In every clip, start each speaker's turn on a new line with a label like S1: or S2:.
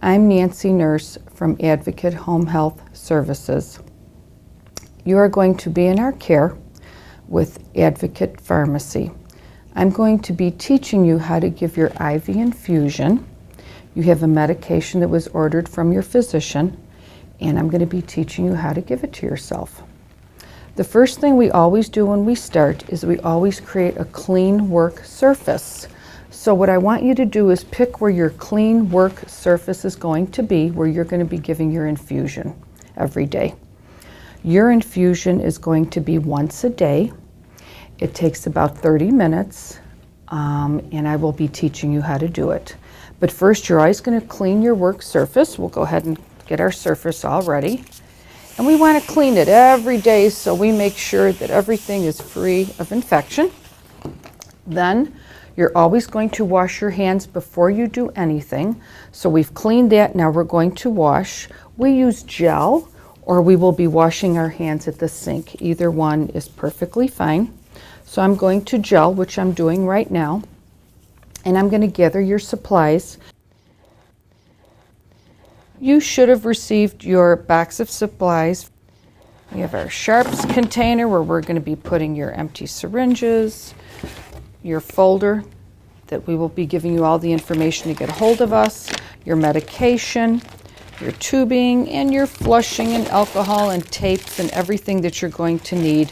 S1: I'm Nancy Nurse from Advocate Home Health Services. You are going to be in our care with Advocate Pharmacy. I'm going to be teaching you how to give your IV infusion. You have a medication that was ordered from your physician, and I'm going to be teaching you how to give it to yourself. The first thing we always do when we start is we always create a clean work surface. So what I want you to do is pick where your clean work surface is going to be, where you're going to be giving your infusion every day. Your infusion is going to be once a day. It takes about 30 minutes, and I will be teaching you how to do it. But first, you're always going to clean your work surface. We'll go ahead and get our surface all ready. And we want to clean it every day so we make sure that everything is free of infection. Then, you're always going to wash your hands before you do anything. So we've cleaned that, now we're going to wash. We use gel, or we will be washing our hands at the sink. Either one is perfectly fine. So I'm going to gel, which I'm doing right now. And I'm going to gather your supplies. You should have received your box of supplies. We have our sharps container where we're going to be putting your empty syringes, your folder that we will be giving you all the information to get a hold of us, your medication, your tubing, and your flushing and alcohol and tapes and everything that you're going to need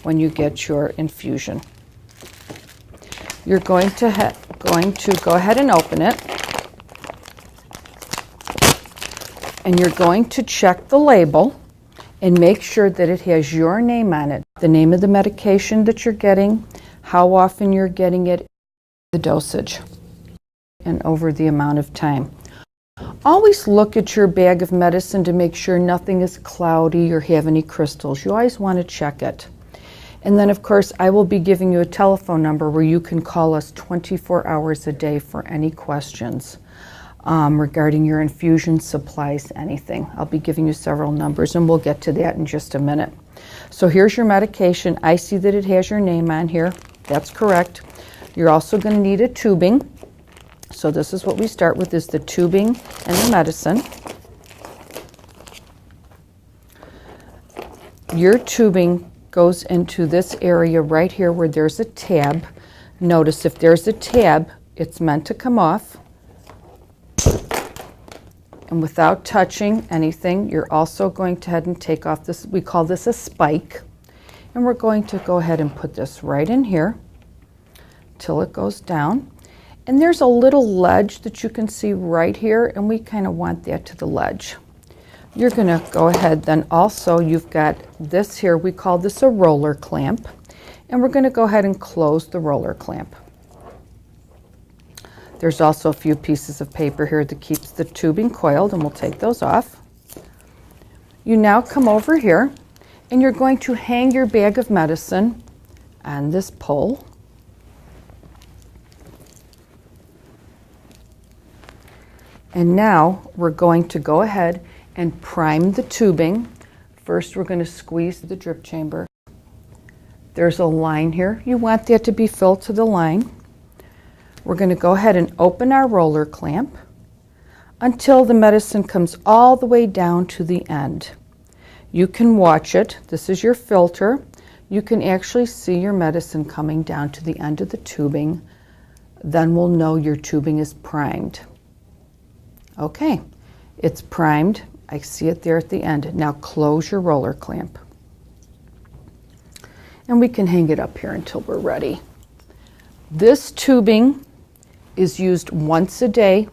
S1: when you get your infusion. You're going to go ahead and open it, and you're going to check the label and make sure that it has your name on it, the name of the medication that you're getting, how often you're getting it, the dosage, and over the amount of time. Always look at your bag of medicine to make sure nothing is cloudy or have any crystals. You always want to check it. And then, of course, I will be giving you a telephone number where you can call us 24 hours a day for any questions regarding your infusion supplies, anything. I'll be giving you several numbers, and we'll get to that in just a minute. So here's your medication. I see that it has your name on here. That's correct. You're also going to need a tubing. So this is what we start with, is the tubing and the medicine. Your tubing goes into this area right here where there's a tab. Notice if there's a tab, it's meant to come off. And without touching anything, you're also going to head and take off this, we call this a spike. And we're going to go ahead and put this right in here till it goes down. And there's a little ledge that you can see right here, and we kind of want that to the ledge. You're going to go ahead then also, you've got this here, we call this a roller clamp, and we're going to go ahead and close the roller clamp. There's also a few pieces of paper here that keeps the tubing coiled, and we'll take those off. You now come over here, and you're going to hang your bag of medicine on this pole. And now we're going to go ahead and prime the tubing. First, we're going to squeeze the drip chamber. There's a line here. You want that to be filled to the line. We're going to go ahead and open our roller clamp until the medicine comes all the way down to the end. You can watch it. This is your filter. You can actually see your medicine coming down to the end of the tubing. Then we'll know your tubing is primed. Okay, it's primed. I see it there at the end. Now close your roller clamp. And we can hang it up here until we're ready. This tubing is used once a day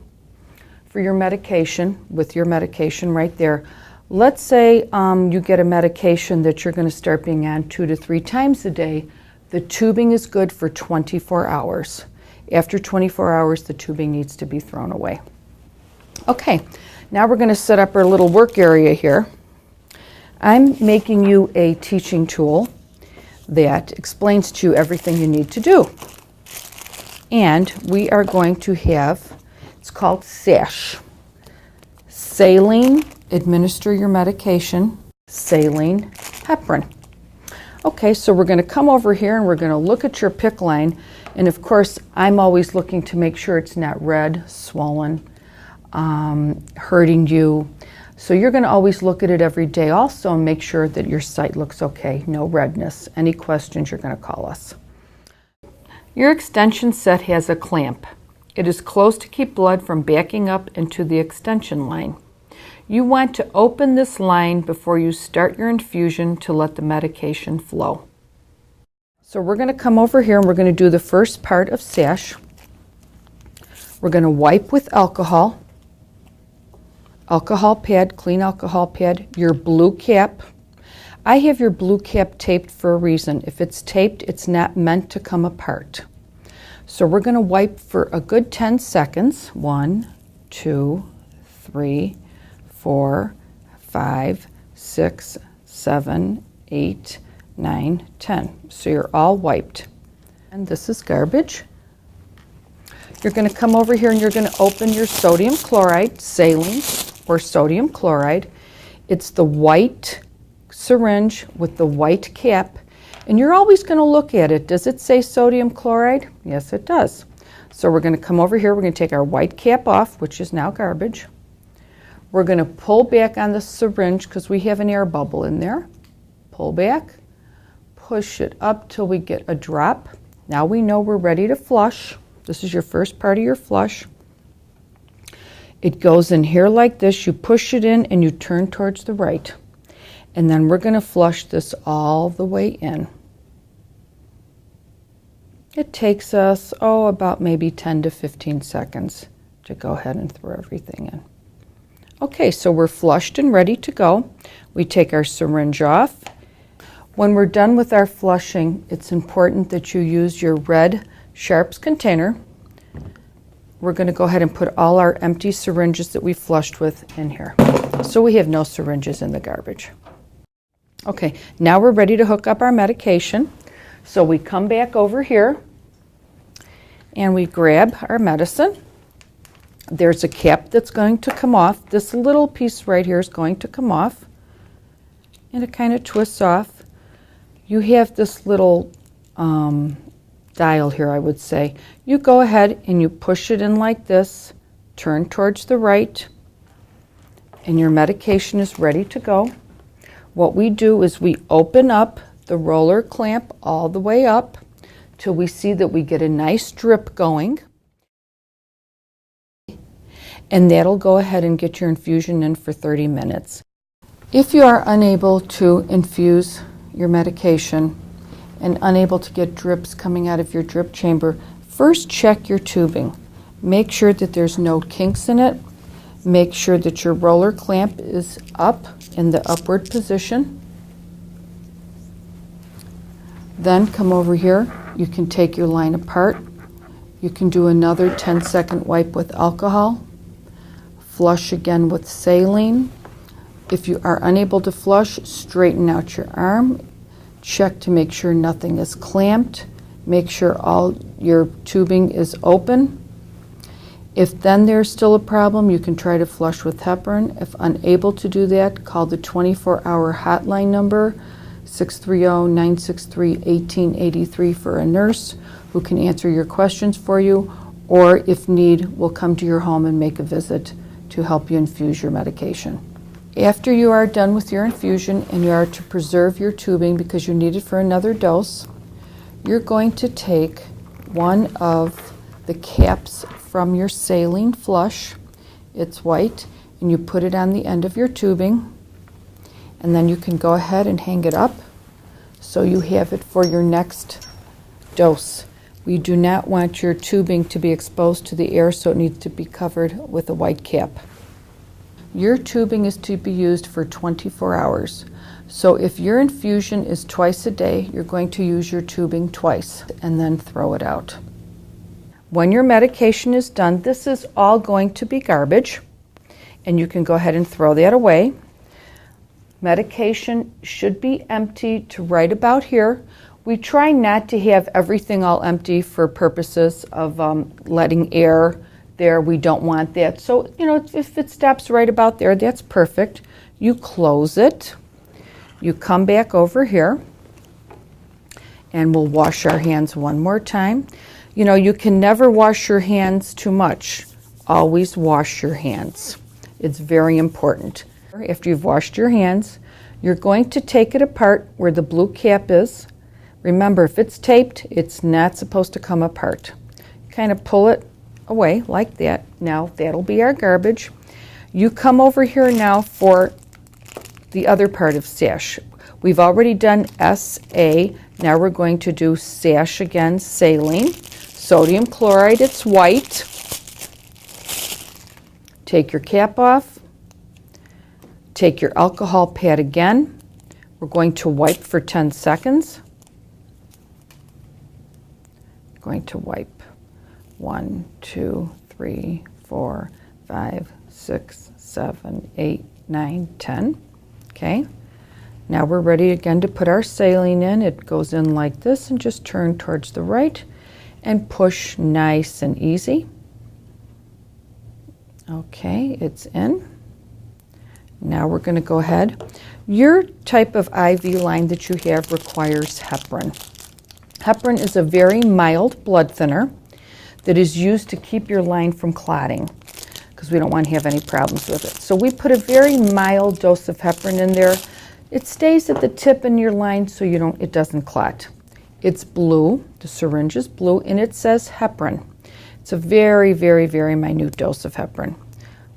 S1: for your medication, with your medication right there. Let's say you get a medication that you're going to start being on 2 to 3 times a day. The tubing is good for 24 hours. After 24 hours, the tubing needs to be thrown away. Okay, now we're going to set up our little work area here. I'm making you a teaching tool that explains to you everything you need to do. And we are going to have, it's called SASH. Saline, administer your medication. Saline, heparin. Okay, so we're going to come over here and we're going to look at your PICC line. And of course, I'm always looking to make sure it's not red, swollen. hurting you. So you're going to always look at it every day also and make sure that your site looks okay, no redness. Any questions, you're going to call us. Your extension set has a clamp. It is closed to keep blood from backing up into the extension line. You want to open this line before you start your infusion to let the medication flow. So we're going to come over here and we're going to do the first part of sash. We're going to wipe with alcohol pad, clean alcohol pad, your blue cap. I have your blue cap taped for a reason. If it's taped, it's not meant to come apart. So we're going to wipe for a good 10 seconds. 1, 2, 3, 4, 5, 6, 7, 8, 9, 10. So you're all wiped. And this is garbage. You're going to come over here and you're going to open your sodium chloride, saline or sodium chloride. It's the white syringe with the white cap. And you're always going to look at it. Does it say sodium chloride? Yes, it does. So we're going to come over here. We're going to take our white cap off, which is now garbage. We're going to pull back on the syringe because we have an air bubble in there. Pull back, push it up till we get a drop. Now we know we're ready to flush. This is your first part of your flush. It goes in here like this. You push it in and you turn towards the right. And then we're going to flush this all the way in. It takes us, about maybe 10 to 15 seconds to go ahead and throw everything in. Okay, so we're flushed and ready to go. We take our syringe off. When we're done with our flushing, it's important that you use your red Sharps container. We're going to go ahead and put all our empty syringes that we flushed with in here. So we have no syringes in the garbage. Okay, now we're ready to hook up our medication. So we come back over here and we grab our medicine. There's a cap that's going to come off. This little piece right here is going to come off. And it kind of twists off. You have this little dial here, I would say. You go ahead and you push it in like this, turn towards the right, and your medication is ready to go. What we do is we open up the roller clamp all the way up till we see that we get a nice drip going. And that'll go ahead and get your infusion in for 30 minutes. If you are unable to infuse your medication and unable to get drips coming out of your drip chamber, first check your tubing. Make sure that there's no kinks in it. Make sure that your roller clamp is up in the upward position. Then come over here. You can take your line apart. You can do another 10-second wipe with alcohol. Flush again with saline. If you are unable to flush, straighten out your arm. Check to make sure nothing is clamped. Make sure all your tubing is open. If then there's still a problem, you can try to flush with heparin. If unable to do that, call the 24-hour hotline number, 630-963-1883 for a nurse who can answer your questions for you, or if need, will come to your home and make a visit to help you infuse your medication. After you are done with your infusion and you are to preserve your tubing because you need it for another dose, you're going to take one of the caps from your saline flush. It's white, and you put it on the end of your tubing, and then you can go ahead and hang it up so you have it for your next dose. We do not want your tubing to be exposed to the air, so it needs to be covered with a white cap. Your tubing is to be used for 24 hours. So if your infusion is twice a day, you're going to use your tubing twice and then throw it out. When your medication is done, this is all going to be garbage, and you can go ahead and throw that away. Medication should be empty to right about here. We try not to have everything all empty for purposes of letting air there. We don't want that. So, if it stops right about there, that's perfect. You close it. You come back over here, and we'll wash our hands one more time. You can never wash your hands too much. always wash your hands. It's very important. After you've washed your hands, you're going to take it apart where the blue cap is. Remember, if it's taped, it's not supposed to come apart. Kind of pull it away like that. Now, that'll be our garbage. You come over here now for the other part of sash. We've already done SA. Now we're going to do sash again, saline. Sodium chloride, it's white. Take your cap off. Take your alcohol pad again. We're going to wipe for 10 seconds. Going to wipe 1, 2, 3, 4, 5, 6, 7, 8, 9, 10. Okay. Now we're ready again to put our saline in. It goes in like this and just turn towards the right and push nice and easy. Okay, it's in. Now we're going to go ahead. Your type of IV line that you have requires heparin. Heparin is a very mild blood thinner that is used to keep your line from clotting because we don't want to have any problems with it. So we put a very mild dose of heparin in there. It stays at the tip in your line so it doesn't clot. It's blue, the syringe is blue, and it says heparin. It's a very, very, very minute dose of heparin.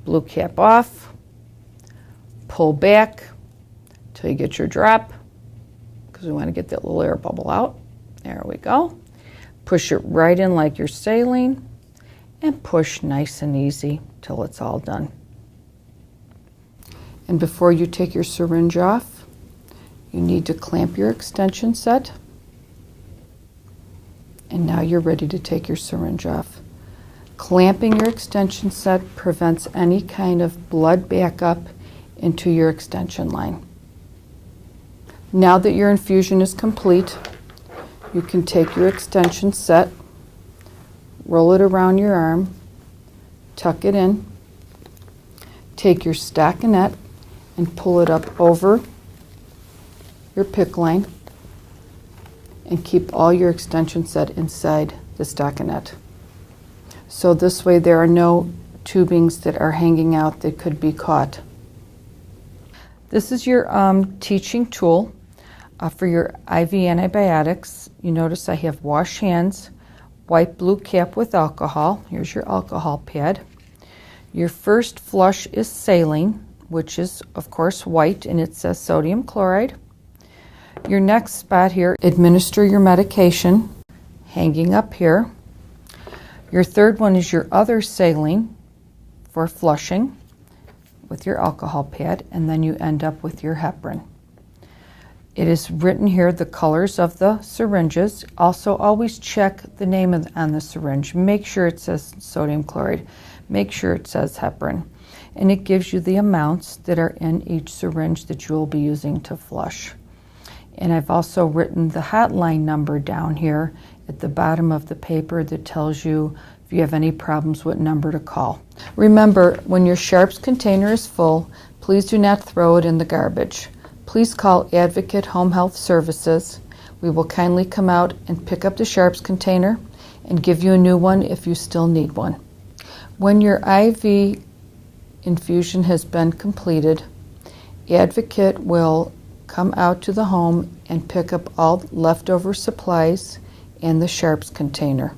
S1: Blue cap off, pull back till you get your drop because we want to get that little air bubble out. There we go. Push it right in like your saline and push nice and easy till it's all done. And before you take your syringe off, you need to clamp your extension set. And now you're ready to take your syringe off. Clamping your extension set prevents any kind of blood backup into your extension line. Now that your infusion is complete, you can take your extension set, roll it around your arm, tuck it in, take your stockinette and pull it up over your PICC line and keep all your extension set inside the stockinette. So this way there are no tubings that are hanging out that could be caught. This is your teaching tool for your IV antibiotics. You notice I have wash hands, white blue cap with alcohol. Here's your alcohol pad. Your first flush is saline, which is of course white, and it says sodium chloride. Your next spot here, administer your medication, hanging up here. Your third one is your other saline for flushing with your alcohol pad, and then you end up with your heparin. It is written here the colors of the syringes. Also always check the name on the syringe. Make sure it says sodium chloride. Make sure it says heparin. And it gives you the amounts that are in each syringe that you will be using to flush. And I've also written the hotline number down here at the bottom of the paper that tells you if you have any problems what number to call. Remember, when your sharps container is full, please do not throw it in the garbage. Please call Advocate Home Health Services. We will kindly come out and pick up the sharps container and give you a new one if you still need one. When your IV infusion has been completed, Advocate will come out to the home and pick up all leftover supplies and the sharps container.